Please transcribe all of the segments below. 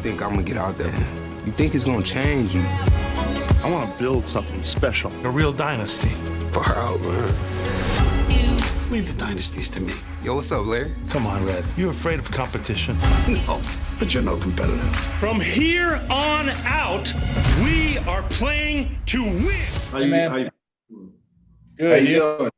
think I'm gonna get out there? You think it's gonna change you? I want to build something special, a real dynasty. Far out, man. Leave the dynasties to me. Yo, what's up, Larry? Come on, Red. You afraid of competition? No, but you're no competitor. From here on out, we are playing to win. Good. How you doing?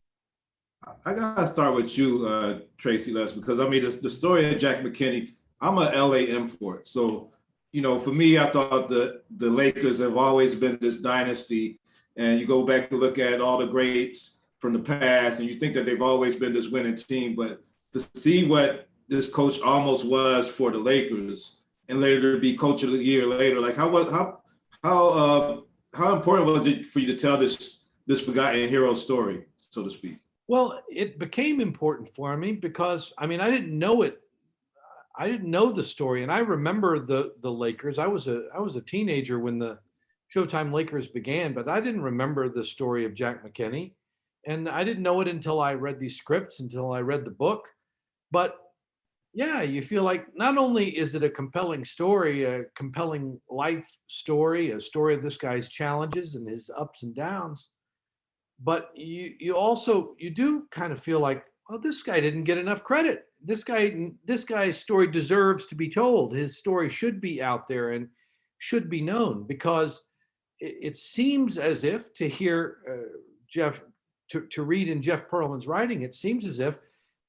I gotta start with you, Tracy, Les, because I mean the story of Jack McKinney. I'm a LA import, so you know, for me, I thought the Lakers have always been this dynasty, and you go back and look at all the greats from the past, and you think that they've always been this winning team. But to see what this coach almost was for the Lakers, and later to be coach of the year later, like how important was it for you to tell this forgotten hero story, so to speak? Well, it became important for me because, I mean, I didn't know it. I didn't know the story. And I remember the Lakers. I was a teenager when the Showtime Lakers began, but I didn't remember the story of Jack McKinney. And I didn't know it until I read these scripts, until I read the book. But yeah, you feel like not only is it a compelling story, a compelling life story, a story of this guy's challenges and his ups and downs, but you do kind of feel like, oh, this guy didn't get enough credit. This guy's story deserves to be told. His story should be out there and should be known, because it seems as if, to hear Jeff, to read in Jeff Pearlman's writing, it seems as if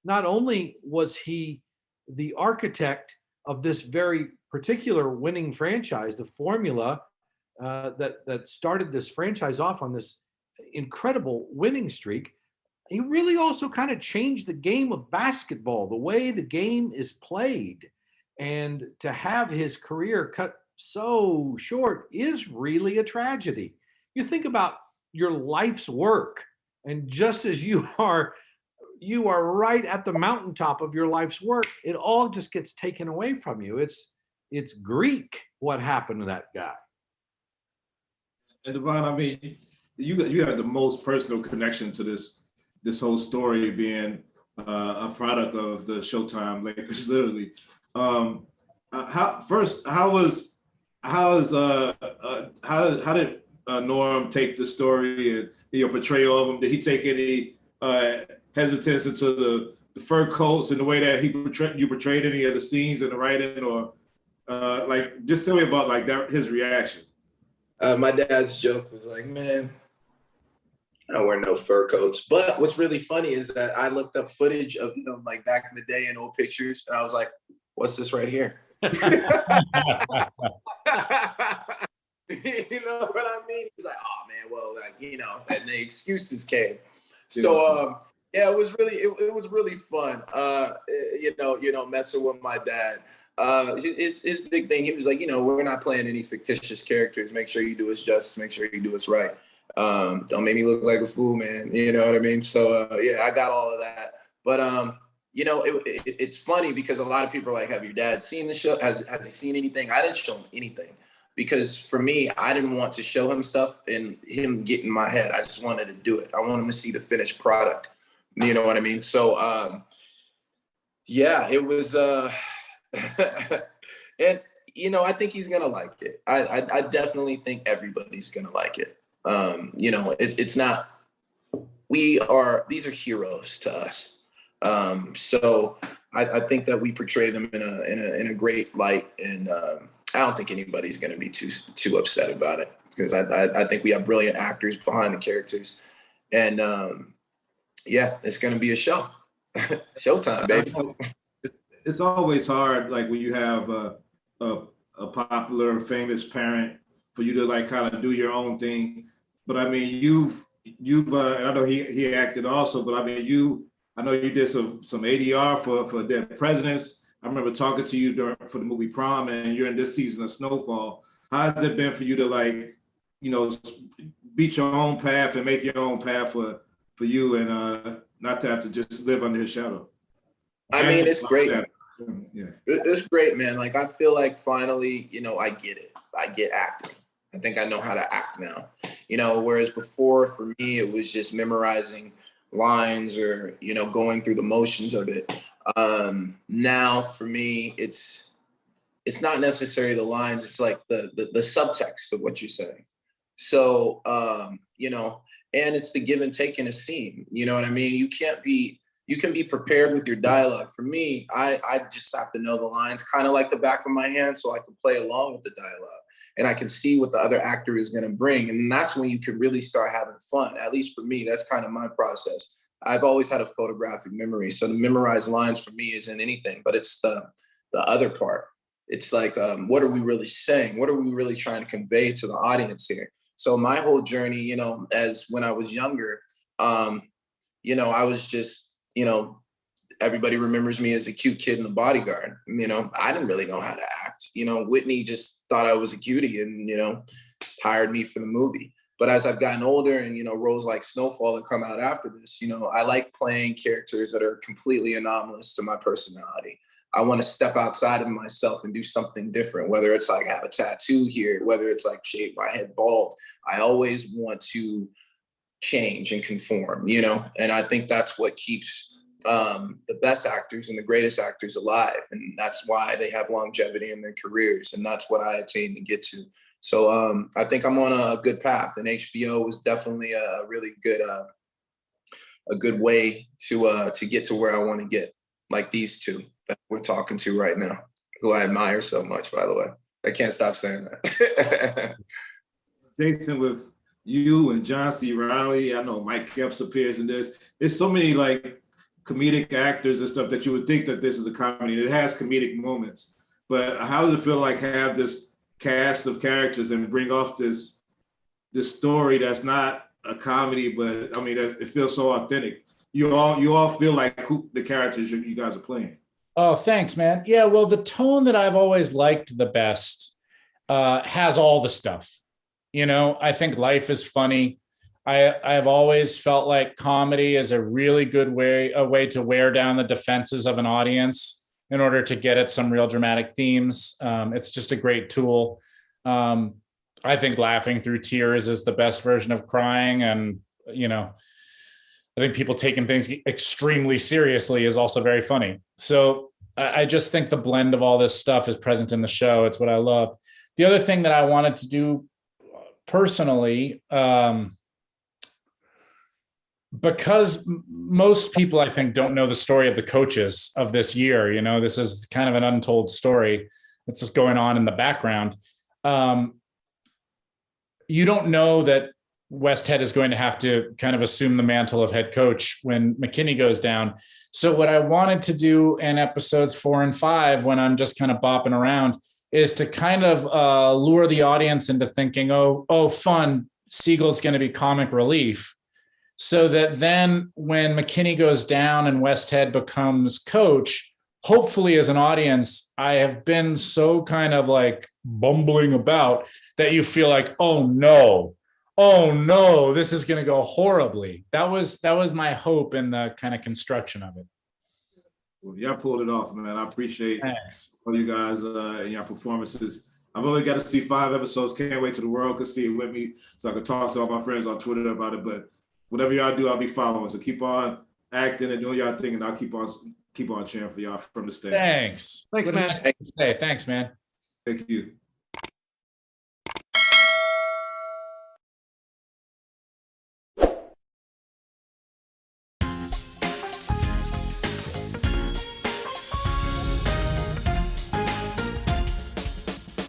not only was he the architect of this very particular winning franchise, the formula that started this franchise off on this incredible winning streak, he really also kind of changed the game of basketball, the way the game is played. And to have his career cut so short is really a tragedy. You think about your life's work, and just as you are right at the mountaintop of your life's work, it all just gets taken away from you. It's Greek what happened to that guy. And DeVaughn, I mean, you have the most personal connection to this whole story, being a product of the Showtime Lakers, literally. How did Norm take the story and your portrayal of him? Did he take any hesitance into the fur coats and the way that you portrayed any of the scenes in the writing, or like, just tell me about like that, his reaction? My dad's joke was like, man, I don't wear no fur coats. But what's really funny is that I looked up footage of him like back in the day and old pictures, and I was like, what's this right here? You know what I mean? He's like, oh man, well, like, you know, and the excuses came. So yeah, it was really fun. You know, messing with my dad. His big thing, he was like, you know, we're not playing any fictitious characters. Make sure you do us justice. Make sure you do us right. Don't make me look like a fool, man. You know what I mean? So yeah, I got all of that. But you know, it's funny because a lot of people are like, have your dad seen the show? Has he seen anything? I didn't show him anything, because for me, I didn't want to show him stuff and him get in my head. I just wanted to do it. I want him to see the finished product. You know what I mean? So yeah, it was and you know, I think he's gonna like it. I definitely think everybody's gonna like it. You know, it's not, these are heroes to us. So I think that we portray them in a great light, and I don't think anybody's going to be too upset about it, because I think we have brilliant actors behind the characters, and yeah, it's going to be a show. Showtime, baby. It's always hard, like when you have a popular, famous parent, for you to like kind of do your own thing. But I mean, you've I know he acted also, but I mean, I know you did some ADR for Dead Presidents. I remember talking to you for the movie Prom, and you're in this season of Snowfall. How has it been for you to, like, you know, beat your own path and make your own path for you, and not to have to just live under his shadow? I mean, it's great. Yeah. It's great, man. Like, I feel like finally, you know, I get it. I get acting. I think I know how to act now. You know, whereas before, for me, it was just memorizing lines or, you know, going through the motions of it. Now for me, it's it's not necessarily the lines, it's like the subtext of what you're saying. So, you know, and it's the give and take in a scene. You know what I mean? You can be prepared with your dialogue. For me, I just have to know the lines kind of like the back of my hand so I can play along with the dialogue and I can see what the other actor is going to bring. And that's when you can really start having fun. At least for me, that's kind of my process. I've always had a photographic memory. So to memorize lines for me isn't anything, but it's the other part. It's like, what are we really saying? What are we really trying to convey to the audience here? So my whole journey, you know, as when I was younger, you know, I was just, you know, everybody remembers me as a cute kid in The Bodyguard. You know, I didn't really know how to act. You know, Whitney just thought I was a cutie and, you know, hired me for the movie. But as I've gotten older and, you know, roles like Snowfall that come out after this, you know, I like playing characters that are completely anomalous to my personality. I want to step outside of myself and do something different, whether it's like have a tattoo here, whether it's like shave my head bald. I always want to change and conform, you know, and I think that's what keeps the best actors and the greatest actors alive. And that's why they have longevity in their careers. And that's what I attain to get to. So I think I'm on a good path, and HBO was definitely a really good, a good way to get to where I want to get, like these two that we're talking to right now, who I admire so much, by the way. I can't stop saying that. Jason, with you and John C. Reilly, I know Mike Epps appears in this. There's so many like comedic actors and stuff that you would think that this is a comedy. It has comedic moments, but how does it feel like have this cast of characters and bring off this story that's not a comedy, but I mean, it feels so authentic. You all feel like who the characters you guys are playing. Oh, thanks, man. Yeah, well, the tone that I've always liked the best has all the stuff. You know, I think life is funny. I've always felt like comedy is a really good way to wear down the defenses of an audience in order to get at some real dramatic themes. It's just a great tool. I think laughing through tears is the best version of crying. And, you know, I think people taking things extremely seriously is also very funny. So I just think the blend of all this stuff is present in the show. It's what I love. The other thing that I wanted to do personally, because most people, I think, don't know the story of the coaches of this year. You know, this is kind of an untold story that's just going on in the background. You don't know that Westhead is going to have to kind of assume the mantle of head coach when McKinney goes down. So what I wanted to do in episodes 4 and 5, when I'm just kind of bopping around, is to kind of lure the audience into thinking, oh, fun, Segel's going to be comic relief. So that then when McKinney goes down and Westhead becomes coach, hopefully as an audience, I have been so kind of like bumbling about that you feel like, oh no, this is going to go horribly. That was my hope in the kind of construction of it. Well, y'all pulled it off, man. I appreciate all you guys and your performances. I've only got to see 5 episodes. Can't wait till the world can see it with me so I can talk to all my friends on Twitter about it. But whatever y'all do, I'll be following. So keep on acting and doing y'all thing, and I'll keep on cheering for y'all from the stage. Thanks. Thanks, man. Thanks, man. Thank you.